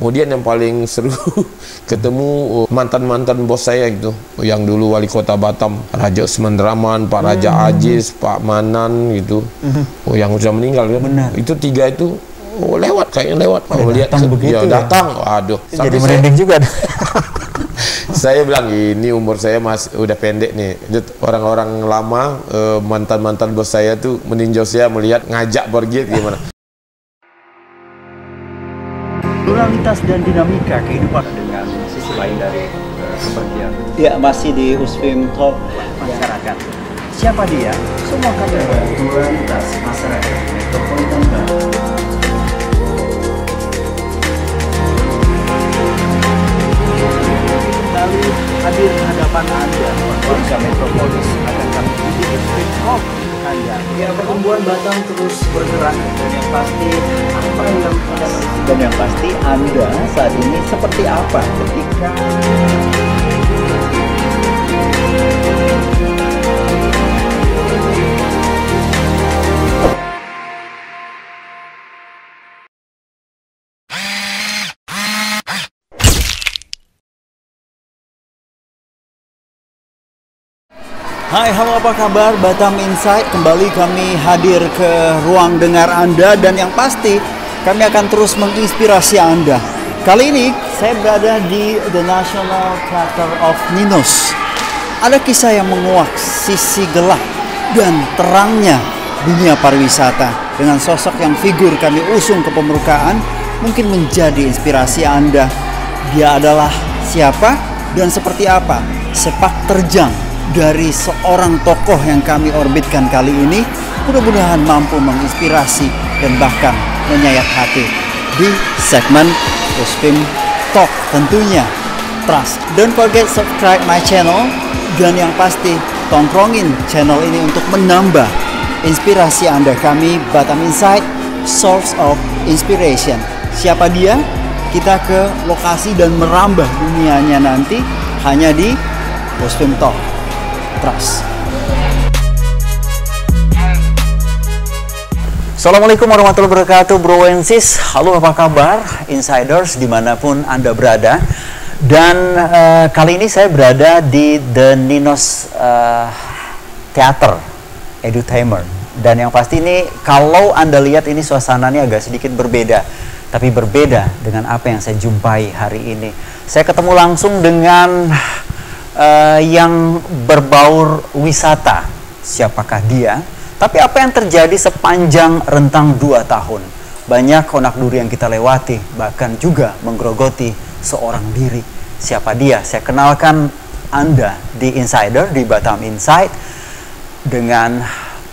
Kemudian yang paling seru ketemu mantan-mantan bos saya gitu, yang dulu wali kota Batam, Raja Usman Draman, Pak Raja Aziz, Pak Manan gitu. Yang sudah meninggal kan. Benar. Itu tiga itu lewat, kayaknya lewat. Lihat begitu ya, datang. Waduh. Jadi merinding juga. Saya bilang ini umur saya masih udah pendek nih. Orang-orang lama, mantan-mantan bos saya tuh meninjau saya, melihat ngajak pergi gimana. Pluralitas dan dinamika kehidupan dengan sisi lain dari kepergian. Ya, masih di Usfim Talk masyarakat. Siapa dia? Semua kader pluralitas masyarakat Metropolitan Baru. Kembali hadir di hadapan Anda, warga Metropolis, akan kami di Usfim Talk Anda. Ya, pertumbuhan Batam terus bergerak dan yang pasti Anda saat ini seperti apa ketika Hai, halo, apa kabar? Batam Insight, kembali kami hadir ke ruang dengar Anda dan yang pasti kami akan terus menginspirasi Anda. Kali ini saya berada di The National Theatre of Ninos. Ada kisah yang menguak sisi gelap dan terangnya dunia pariwisata. Dengan sosok yang figur kami usung ke permukaan, mungkin menjadi inspirasi Anda. Dia adalah siapa dan seperti apa sepak terjang dari seorang tokoh yang kami orbitkan kali ini. Mudah-mudahan mampu menginspirasi dan bahkan menyayat hati di segmen Usfim Talk tentunya. Trust, don't forget subscribe my channel, dan yang pasti tongkrongin channel ini untuk menambah inspirasi Anda. Kami Batam Insight, source of inspiration. Siapa dia? Kita ke lokasi dan merambah dunianya nanti hanya di Usfim Talk. Trust. Assalamualaikum warahmatullahi wabarakatuh, Bro and Sis. Halo, apa kabar Insiders dimanapun Anda berada. Dan kali ini saya berada di The Ninos Theater Edutainment. Dan yang pasti ini kalau Anda lihat ini suasananya agak sedikit berbeda. Tapi berbeda dengan apa yang saya jumpai hari ini. Saya ketemu langsung dengan yang berbaur wisata. Siapakah dia? Tapi apa yang terjadi sepanjang rentang 2 tahun? Banyak onak duri yang kita lewati, bahkan juga menggerogoti seorang diri. Siapa dia? Saya kenalkan Anda di Insider, di Batam Insight, dengan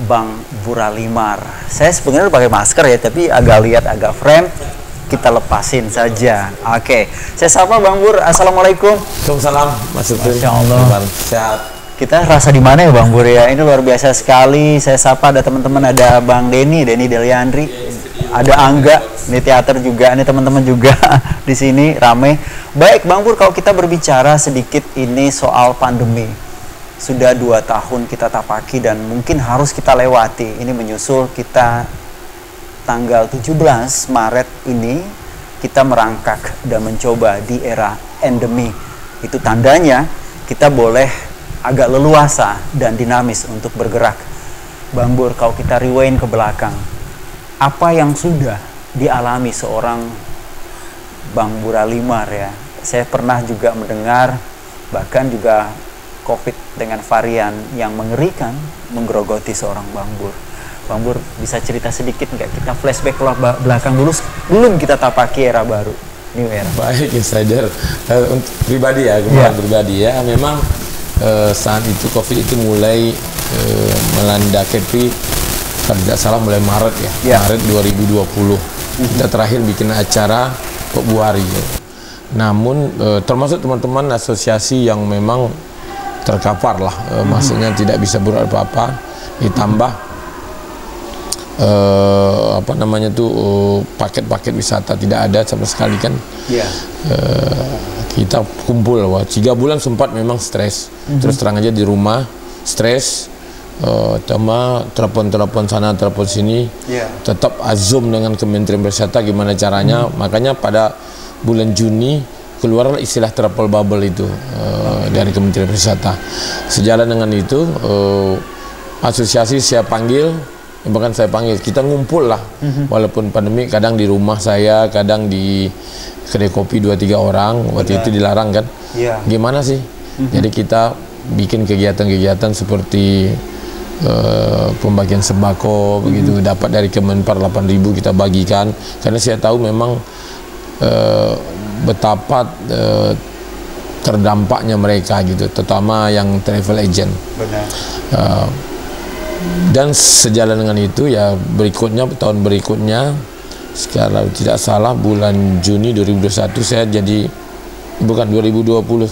Bang Buralimar. Saya sebenarnya pakai masker ya, tapi agak frame. Kita lepasin saja. Oke, saya sapa Bang Bur. Assalamualaikum. Waalaikumsalam, Mas Supri. Masya Allah. Sehat. Kita rasa di mana ya Bang Bur ya? Ini luar biasa sekali. Saya sapa ada teman-teman, ada Bang Denny Deliandri, ada Angga di teater juga. Ini teman-teman juga di sini rame. Baik Bang Bur, kalau kita berbicara sedikit ini soal pandemi. Sudah 2 tahun kita tapaki dan mungkin harus kita lewati. Ini menyusul kita tanggal 17 Maret ini kita merangkak dan mencoba di era endemi. Itu tandanya kita boleh agak leluasa dan dinamis untuk bergerak. Bang Bur, kalau kita rewind ke belakang, apa yang sudah dialami seorang Bang Buralimar ya? Saya pernah juga mendengar, bahkan juga COVID dengan varian yang mengerikan menggerogoti seorang Bang Bur. Bang Bur, bisa cerita sedikit nggak? Kita flashback ke belakang dulu sebelum kita tapaki era baru, new era. Baik, Insider. Untuk pribadi ya, pribadi ya, memang saat itu COVID itu mulai melanda KP, kalau tidak salah mulai Maret ya, Maret 2020. Kita terakhir bikin acara Februari ya. Namun termasuk teman-teman asosiasi yang memang terkapar lah, maksudnya tidak bisa berbuat apa-apa, ditambah apa namanya tuh paket-paket wisata tidak ada sama sekali kan. Kita kumpul, 3 bulan sempat memang stres. Terus terang aja di rumah stres, sama telepon sana telepon sini. Tetap azum dengan Kementerian Pariwisata gimana caranya. Makanya pada bulan Juni keluar istilah travel bubble itu dari Kementerian Pariwisata. Sejalan dengan itu asosiasi saya panggil, bahkan saya panggil, kita ngumpul lah, walaupun pandemi, kadang di rumah saya, kadang di kedai kopi 2-3 orang, waktu itu dilarang kan. Gimana sih? Jadi kita bikin kegiatan-kegiatan seperti pembagian sembako begitu, dapat dari Kemenpar 8.000 kita bagikan, karena saya tahu memang betapa terdampaknya mereka gitu, terutama yang travel agent. Benar. Dan sejalan dengan itu ya berikutnya, tahun berikutnya, kalau tidak salah bulan Juni 2021 saya jadi, bukan 2020,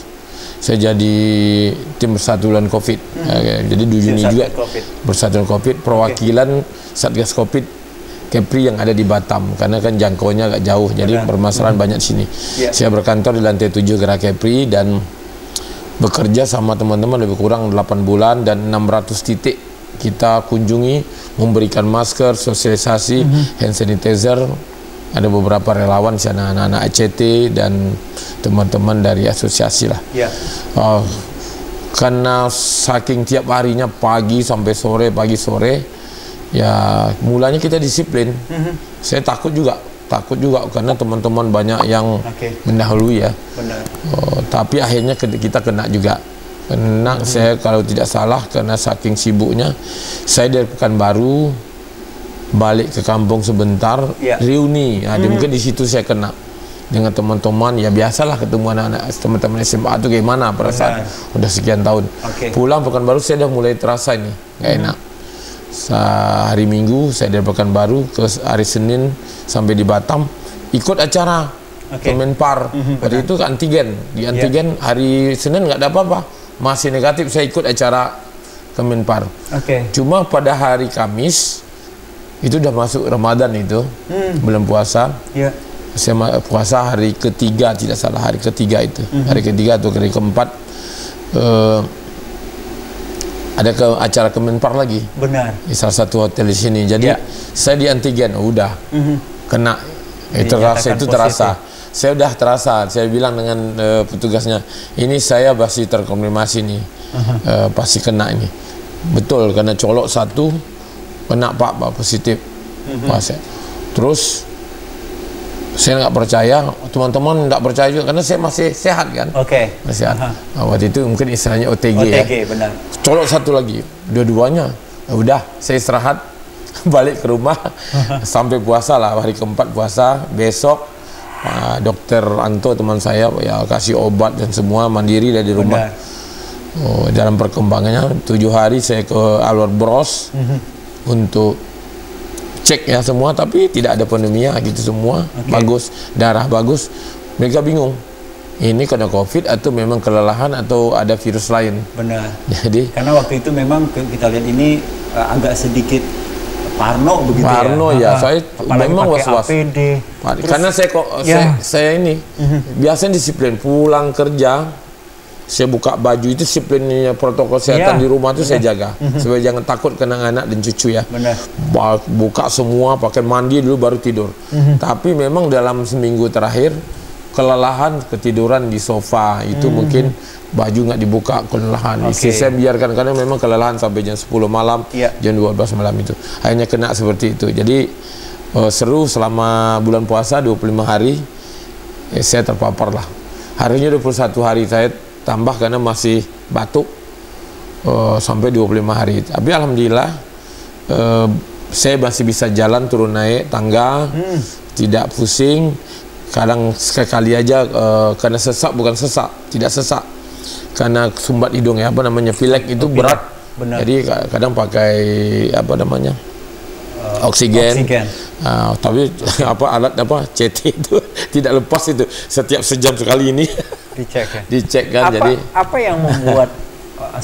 saya jadi tim Persatuan Covid. Jadi di Juni juga Persatuan Covid, perwakilan Satgas Covid Kepri yang ada di Batam, karena kan jangkauannya agak jauh, jadi permasalahan banyak di sini. Saya berkantor di lantai 7 Gerak Kepri dan bekerja sama teman-teman lebih kurang 8 bulan dan 600 titik kita kunjungi, memberikan masker, sosialisasi, hand sanitizer. Ada beberapa relawan di sana, anak-anak ACT dan teman-teman dari asosiasi lah. Karena saking tiap harinya pagi sampai sore, pagi sore, ya mulanya kita disiplin. Saya takut juga karena teman-teman banyak yang mendahului ya. Tapi akhirnya kita kena juga. Kena saya kalau tidak salah karena saking sibuknya, saya dari Pekanbaru balik ke kampung sebentar, reuni. Mungkin di situ saya kena dengan teman-teman. Ya biasalah ketemu anak-anak teman-teman SMA itu gimana perasaan udah sekian tahun. Pulang Pekanbaru saya udah mulai terasa ini nggak enak. Hari Minggu saya dari Pekanbaru ke hari Senin sampai di Batam ikut acara Kemenpar. Waktu itu ke antigen, di antigen hari Senin nggak ada apa-apa, masih negatif, saya ikut acara Kemenpar. Cuma pada hari Kamis itu udah masuk Ramadan itu, bulan puasa. Saya puasa hari ketiga, tidak salah hari ketiga itu, hari ketiga atau hari keempat. Ada ke acara Kemenpar lagi. Benar. Di salah satu hotel di sini. Jadi saya di antigen, udah kena. Terasa. Saya udah terasa. Saya bilang dengan petugasnya, ini saya pasti terkonfirmasi nih, pasti kena ini. Betul, karena colok satu kena Pak positif. Terus saya nggak percaya, teman-teman nggak percaya juga karena saya masih sehat kan. Masih sehat. Waktu itu mungkin istilahnya OTG ya. Benar. Colok satu lagi, dua-duanya. Udah, saya istirahat, balik ke rumah sampai puasa lah, hari keempat puasa. Besok Dokter Anto teman saya ya kasih obat dan semua mandiri dari rumah. Dalam perkembangannya 7 hari saya ke Alwar Bros untuk cek ya semua, tapi tidak ada pneumonia gitu semua. Bagus, darah bagus. Mereka bingung, ini kena COVID atau memang kelelahan atau ada virus lain. Benar. Jadi karena waktu itu memang kita lihat ini agak sedikit parno begitu. Parno ya. Saya memang was-was. Karena saya ini biasanya disiplin, pulang kerja saya buka baju itu disiplinnya, protokol kesehatan di rumah itu saya jaga supaya jangan takut kena anak dan cucu ya. Buka semua, pakai mandi dulu baru tidur. Tapi memang dalam seminggu terakhir kelelahan, ketiduran di sofa itu mungkin baju nggak dibuka, kelelahan. Istri saya biarkan karena memang kelelahan sampai jam 10 malam, jam 12 malam itu. Akhirnya kena seperti itu. Jadi seru selama bulan puasa 25 hari saya terpapar lah. Harinya 21 hari saya tambah karena masih batuk sampai 25 hari. Tapi alhamdulillah saya masih bisa jalan turun naik tangga, tidak pusing. Kadang sekali aja karena sesak, bukan sesak, tidak sesak, karena sumbat hidung ya, apa namanya, pilek itu berat. Jadi kadang pakai apa namanya oksigen. Tapi alat CT itu tidak lepas itu, setiap sejam sekali ini dicek kan. Jadi apa yang membuat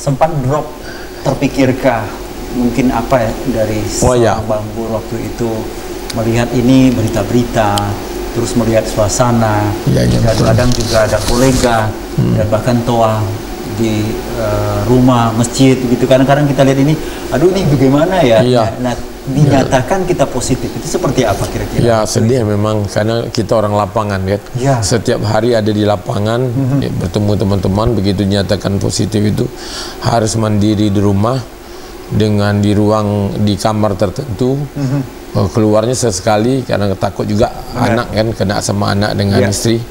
sempat drop, terpikirkah mungkin apa ya dari Bang Pur waktu itu melihat ini berita-berita, terus melihat suasana, kadang juga ada kolega dan bahkan toa di rumah masjid gitu, kadang-kadang kita lihat ini, aduh ini bagaimana ya. Nah dinyatakan kita positif, itu seperti apa kira-kira? Ya sedih memang, karena kita orang lapangan kan. Ya. Setiap hari ada di lapangan, bertemu teman-teman, begitu dinyatakan positif itu harus mandiri di rumah dengan di kamar tertentu. Keluarnya sesekali karena takut juga anak kan, kena sama anak dengan istri.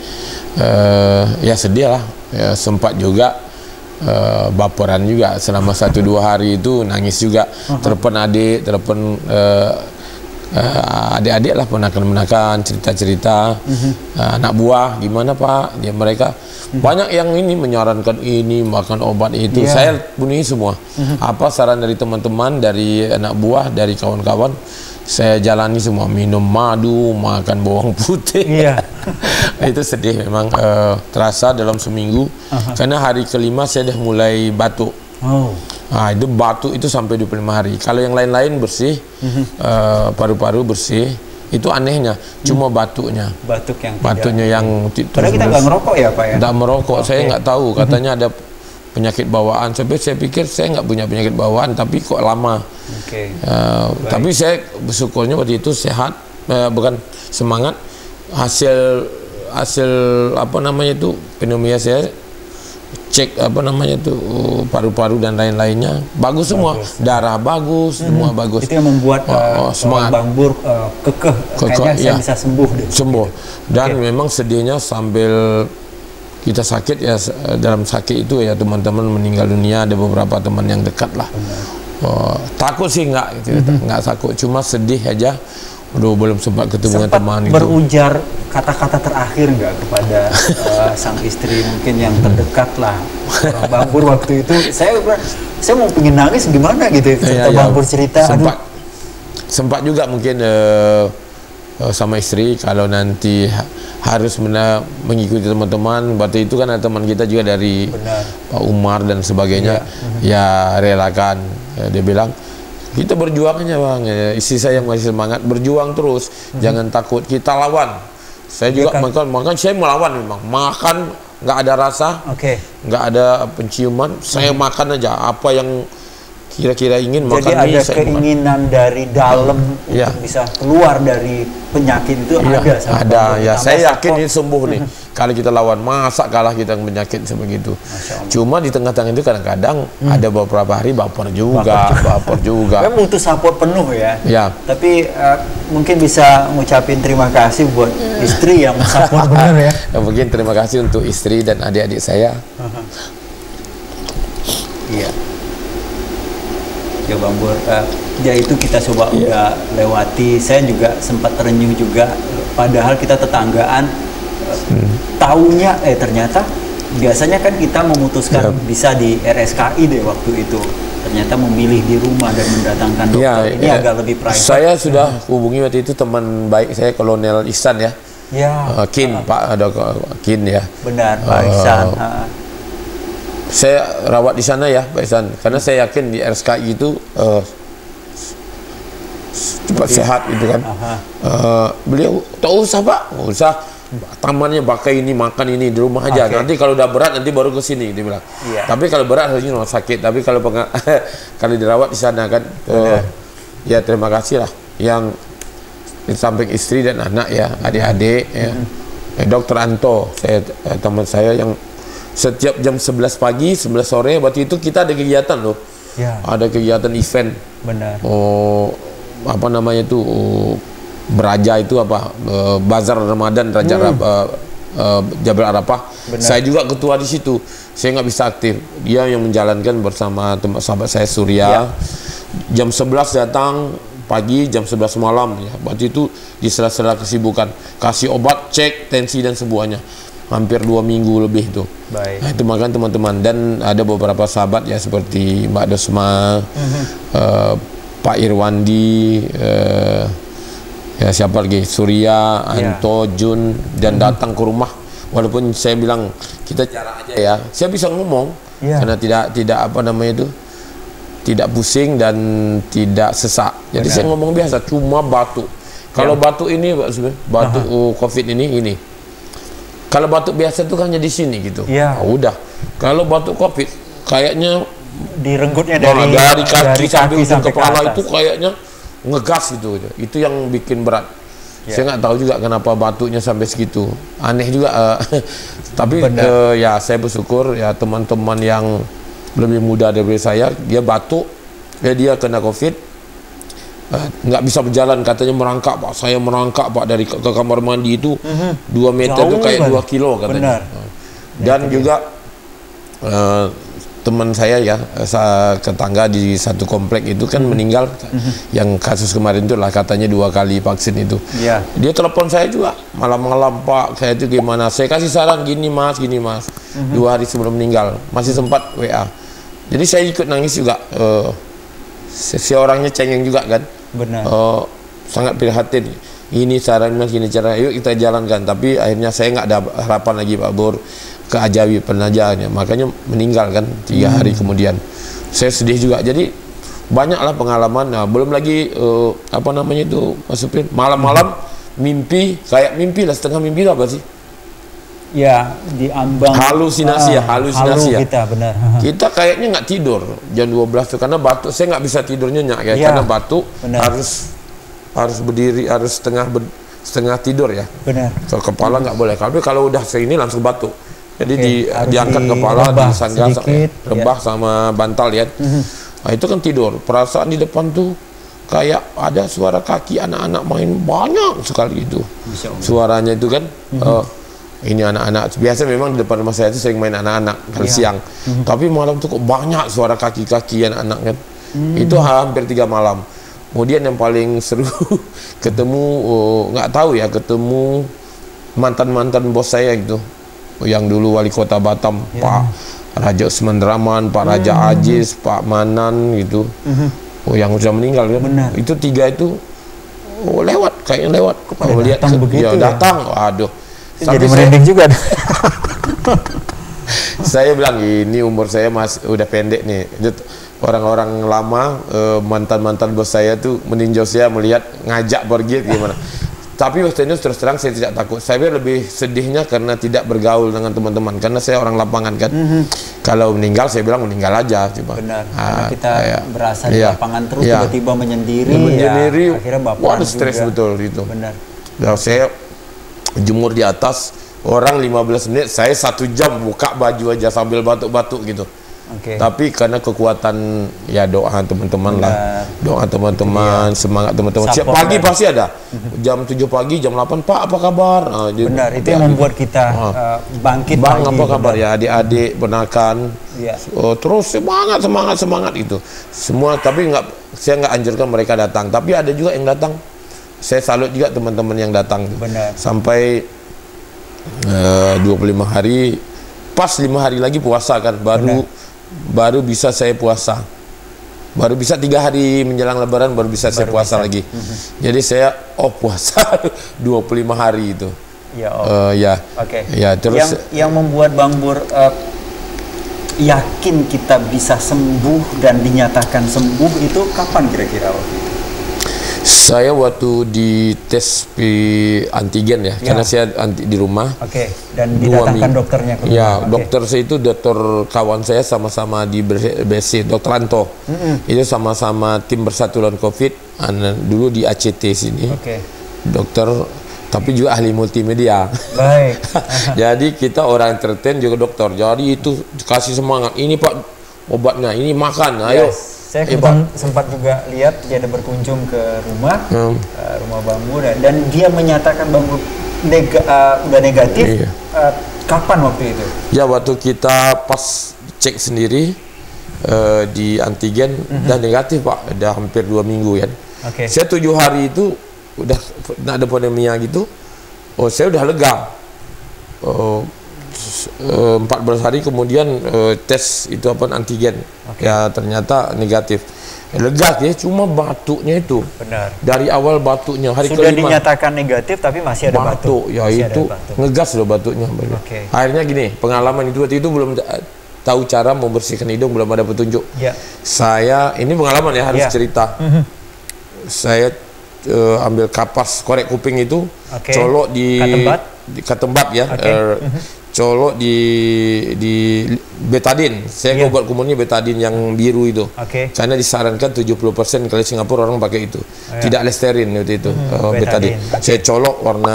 Ya sedih lah, ya, sempat juga baperan juga selama 1-2 hari itu, nangis juga. Telepon adik, telepon adik-adik lah, ponakan-ponakan, cerita-cerita. Anak buah gimana Pak, ya mereka banyak yang ini menyarankan ini, makan obat itu. Saya penuhi semua. Apa saran dari teman-teman, dari anak buah, dari kawan-kawan, saya jalani semua. Minum madu, makan bawang putih. Itu sedih memang, terasa dalam seminggu. Karena hari kelima saya dah mulai batuk. Itu batuk itu sampai 25 hari. Kalau yang lain-lain bersih, paru-paru bersih, itu anehnya. Cuma batuknya. Batuknya yang padahal kita nggak merokok ya Pak ya? Nggak merokok, saya nggak tahu. Katanya ada penyakit bawaan. Sampai saya pikir saya nggak punya penyakit bawaan, tapi kok lama. Tapi saya bersyukurnya waktu itu sehat, bukan semangat. Hasil apa namanya itu, pneumonia saya cek apa namanya itu, paru-paru dan lain-lainnya bagus semua, darah bagus, semua bagus. Itu yang membuat semangat Bang Bur kekeh, kayaknya saya bisa sembuh deh. Sembuh. Dan memang sedihnya sambil kita sakit ya, dalam sakit itu ya teman-teman meninggal dunia, ada beberapa teman yang dekat lah. Takut sih enggak gitu, enggak takut, cuma sedih aja. Aduh, belum sempat ketemu dengan teman itu. Berujar kata-kata terakhir nggak kepada sang istri mungkin yang terdekat lah, Bang Bur waktu itu? Saya mau pengen nangis gimana gitu cerita Bang Bur cerita. Sempat juga mungkin sama istri kalau nanti harus mengikuti teman-teman. Waktu itu kan ada teman kita juga dari Pak Umar dan sebagainya, ya relakan. Dia bilang, kita berjuang aja Bang, istri saya yang masih semangat, berjuang terus, jangan takut, kita lawan. Saya juga makan saya melawan memang, makan nggak ada rasa, nggak ada penciuman, saya makan aja apa yang kira-kira ingin. Jadi makan ada keinginan dari dalam untuk bisa keluar dari penyakit itu. Ada ya, saya yakin ini sembuh nih kalau kita lawan. Masa kalah kita penyakit sebegitu. Cuma di tengah-tengah itu kadang-kadang ada beberapa hari baper juga. Memang butuh support penuh ya. Tapi mungkin bisa ngucapin terima kasih buat istri yang support benar ya. Mungkin terima kasih untuk istri dan adik-adik saya. Ya Bang Bur, ya itu kita coba udah lewati. Saya juga sempat terenyuh juga, padahal kita tetanggaan. Taunya ternyata biasanya kan kita memutuskan bisa di RSKI deh waktu itu, ternyata memilih di rumah dan mendatangkan dokter. Ini agak lebih private. Saya sudah hubungi waktu itu teman baik saya, Kolonel Ihsan ya. Pak Kin ya. Benar, Pak Ihsan. Saya rawat di sana ya Pak Ihsan, karena saya yakin di RSKI itu cepat sehat gitu kan. Beliau tak usah Pak, nggak usah, tamannya pakai ini, makan ini di rumah aja. Nanti kalau udah berat nanti baru ke sini, dia bilang. Tapi kalau berat harusnya rumah sakit. Tapi kalau kalau dirawat di sana kan, ya terima kasih lah yang di samping istri dan anak ya, adik-adik ya. Dokter Anto, teman saya yang setiap jam 11 pagi, 11 sore, waktu itu kita ada kegiatan loh. Ada kegiatan event. Apa namanya itu, beraja itu apa, bazar Ramadan Raja Jabal Arafah. Saya juga ketua di situ. Saya nggak bisa aktif. Dia yang menjalankan bersama sahabat saya Surya. Jam 11 datang pagi, jam 11 malam ya. Waktu itu di sela-sela kesibukan kasih obat, cek tensi dan semuanya. Hampir 2 minggu lebih tuh. Nah, itu makan teman-teman, dan ada beberapa sahabat ya seperti Mbak Dosma, Pak Irwandi, ya siapa lagi, Surya, Anto, Jun, dan datang ke rumah. Walaupun saya bilang kita jarak aja ya, saya bisa ngomong karena tidak apa namanya itu, tidak pusing dan tidak sesak. Jadi saya ngomong biasa, cuma batuk. Kalau batuk ini, batuk COVID ini. Kalau batuk biasa itu kan di sini gitu. Udah. Kalau batuk COVID kayaknya direnggutnya dari kaki sampai ujung kepala itu kayaknya ngegas gitu. Itu yang bikin berat. Saya nggak tahu juga kenapa batuknya sampai segitu. Aneh juga. Tapi ya saya bersyukur ya teman-teman yang lebih muda dari saya, dia batuk, dia kena COVID, nggak bisa berjalan, katanya merangkak Pak. Saya merangkak Pak dari ke kamar mandi itu 2 meter itu kayak 2 kilo katanya. Dan juga teman saya ya, tetangga di satu komplek itu kan meninggal, yang kasus kemarin itu lah, katanya 2 kali vaksin itu. Dia telepon saya juga malam-malam, Pak, saya itu gimana? Saya kasih saran gini mas, 2 hari sebelum meninggal masih sempat WA. Jadi saya ikut nangis juga. Si orangnya cengeng juga kan. Sangat prihatin. Ini saran mas, gini cara, yuk kita jalankan. Tapi akhirnya saya nggak ada harapan lagi Pak Bur ke Ajawi penajaannya, makanya meninggal kan 3 hari kemudian. Saya sedih juga. Jadi banyaklah pengalaman. Nah, belum lagi apa namanya itu Mas Supin, malam-malam mimpi, kayak mimpi lah, setengah mimpi itu apa sih? Ya, di ambang halusinasi halusinasi ya. Kita benar. Kita kayaknya nggak tidur jam 12 tuh karena batuk. Saya nggak bisa tidur nyenyak ya, karena batuk. Harus berdiri, harus setengah tidur ya. So, kepala nggak boleh. Kalau udah segini langsung batuk. Jadi diangkat kepala, disangga, rebah sama bantal ya. Nah, itu kan tidur. Perasaan di depan tuh kayak ada suara kaki anak-anak main banyak sekali itu. Suaranya itu kan. Ini anak-anak biasa memang di depan rumah saya itu sering main anak-anak kalau siang. Tapi malam tuh kok banyak suara kaki-kaki anak-anak kan. Itu hampir 3 malam. Kemudian yang paling seru ketemu nggak tahu ya, ketemu mantan bos saya gitu. Yang dulu wali kota Batam, Pak Raja Usman Draman, Pak Raja Aziz, Pak Manan gitu. Yang sudah meninggal kan. Itu 3 itu lewat, kayaknya lewat. Lihat datang, waduh. Jadi merinding juga. Saya bilang ini umur saya masih udah pendek nih. Orang-orang lama, mantan bos saya tuh meninjau saya, melihat ngajak pergi gimana. Tapi waktu itu terus terang saya tidak takut. Saya lebih sedihnya karena tidak bergaul dengan teman-teman, karena saya orang lapangan kan. Kalau meninggal saya bilang meninggal aja coba. Karena kita berasa di lapangan terus tiba-tiba menyendiri. Akhirnya bapak stres betul itu. Nah, saya jemur di atas, orang 15 menit, saya 1 jam buka baju aja sambil batuk-batuk gitu. Tapi karena kekuatan ya doa teman-teman lah, doa teman-teman, semangat teman-teman. Siap pagi pasti ada. Jam 7 pagi, jam 8, Pak apa kabar? Itu yang membuat kita bangkit. Bang apa kabar ya adik-adik, benakan. Terus semangat itu. Semua, tapi saya nggak anjurkan mereka datang. Tapi ada juga yang datang. Saya salut juga teman-teman yang datang. Sampai 25 hari, pas 5 hari lagi puasa kan, baru bisa saya puasa. Baru bisa 3 hari menjelang Lebaran baru bisa saya puasa lagi. Jadi saya puasa 25 hari itu. Terus yang membuat Bang Bur yakin kita bisa sembuh dan dinyatakan sembuh itu kapan kira-kira waktu itu? Saya waktu di tes antigen ya, karena saya di rumah. Dan didatangkan dokternya ke rumah. Dokter saya itu dokter kawan saya, sama-sama di BSC, Dokter Anto. Itu sama-sama tim bersatu lawan COVID. Dulu di ACT sini. Dokter, tapi juga ahli multimedia. Jadi kita orang entertain juga dokter. Jadi itu kasih semangat. Ini Pak obatnya, ini makan, ayo. Saya sempat juga lihat dia ada berkunjung ke rumah Bang Bur, dan dia menyatakan Bang Bur udah negatif. Kapan waktu itu? Ya, waktu kita pas cek sendiri di antigen udah negatif Pak, udah hampir 2 minggu kan. Saya 7 hari itu udah ada pneumonia gitu. Saya udah lega. 14 hari kemudian tes itu antigen, ya ternyata negatif. Lega ya, cuma batuknya itu. Dari awal batuknya hari sudah kelima dinyatakan negatif tapi masih ada batuk. Ya itu ngegas loh batuknya. Akhirnya gini, pengalaman itu waktu itu belum tahu cara membersihkan hidung, belum ada petunjuk. Saya ini pengalaman ya, harus cerita. Saya ambil kapas korek kuping itu, colok di katembat ya. colok di betadine. Saya obat kumurnya betadine yang biru itu. Karena disarankan 70% kalau Singapura orang pakai itu. Tidak Listerine waktu itu. Betadine. Saya colok warna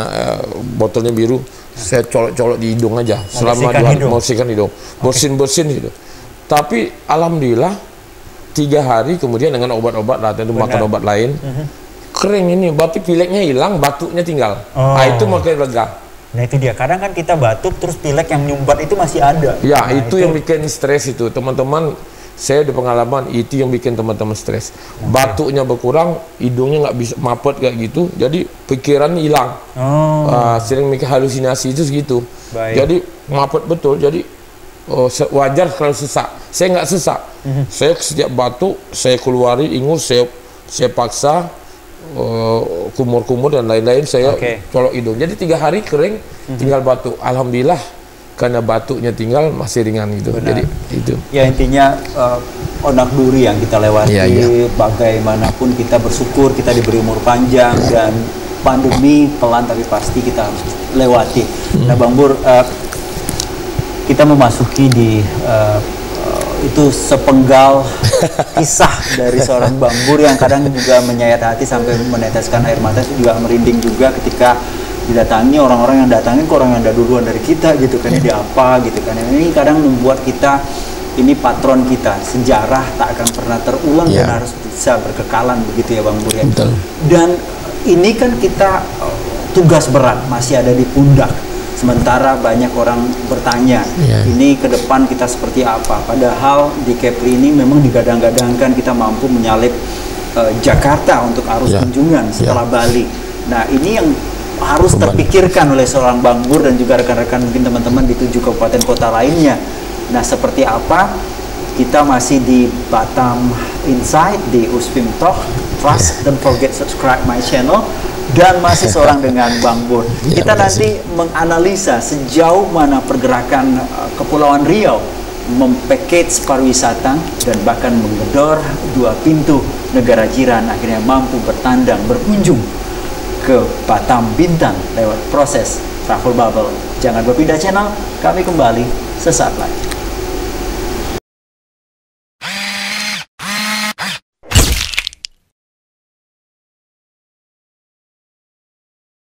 botolnya biru. Saya colok-colok di hidung aja selama 2 hari, membersihkan hidung. Bersin gitu. Tapi alhamdulillah 3 hari kemudian dengan obat-obat lah, tentu makan obat lain. Kering ini, berarti pileknya hilang, batuknya tinggal. Nah, itu makin lega. Nah itu dia, kadang kan kita batuk terus pilek yang nyumbat itu masih ada. Ya, itu yang bikin stres itu. Teman-teman, saya ada pengalaman, itu yang bikin teman-teman stres. Batuknya berkurang, hidungnya nggak bisa mapet kayak gitu, jadi pikirannya hilang. Sering mikir halusinasi itu segitu. Jadi mapet betul, jadi wajar kalau sesak. Saya nggak sesak. Saya setiap batuk, saya keluarin ingus, saya paksa kumur-kumur dan lain-lain, saya colok hidung. Jadi 3 hari kering, tinggal batuk. Alhamdulillah karena batuknya tinggal masih ringan gitu. Jadi itu. Ya intinya onak duri yang kita lewati. Bagaimanapun kita bersyukur kita diberi umur panjang dan pandemi pelan tapi pasti kita harus lewati. Nah Bang Bur, kita memasuki di itu sepenggal kisah dari seorang Bang Bur yang kadang juga menyayat hati sampai meneteskan air mata, itu juga merinding juga ketika didatangi orang-orang yang datangin ke orang yang ada duluan dari kita gitu kan, ini apa gitu kan. Ini kadang membuat kita, ini patron kita, sejarah tak akan pernah terulang dan harus bisa berkekalan begitu ya Bang Bur ya. Dan ini kan kita tugas berat masih ada di pundak. Sementara banyak orang bertanya, ini ke depan kita seperti apa? Padahal di Kepri ini memang digadang-gadangkan kita mampu menyalip Jakarta untuk arus kunjungan setelah Bali. Nah ini yang harus terpikirkan oleh seorang Bang Bur dan juga rekan-rekan mungkin teman-teman di 7 kabupaten kota lainnya. Nah seperti apa? Kita masih di Batam Insight, di Uspim Talk. Trust, don't forget subscribe my channel. Dan masih seorang dengan Bang Bur. Kita nanti menganalisa sejauh mana pergerakan Kepulauan Riau mempackage pariwisata dan bahkan menggedor 2 pintu negara jiran akhirnya mampu bertandang berkunjung ke Batam Bintan lewat proses travel bubble. Jangan berpindah channel, kami kembali sesaat lagi.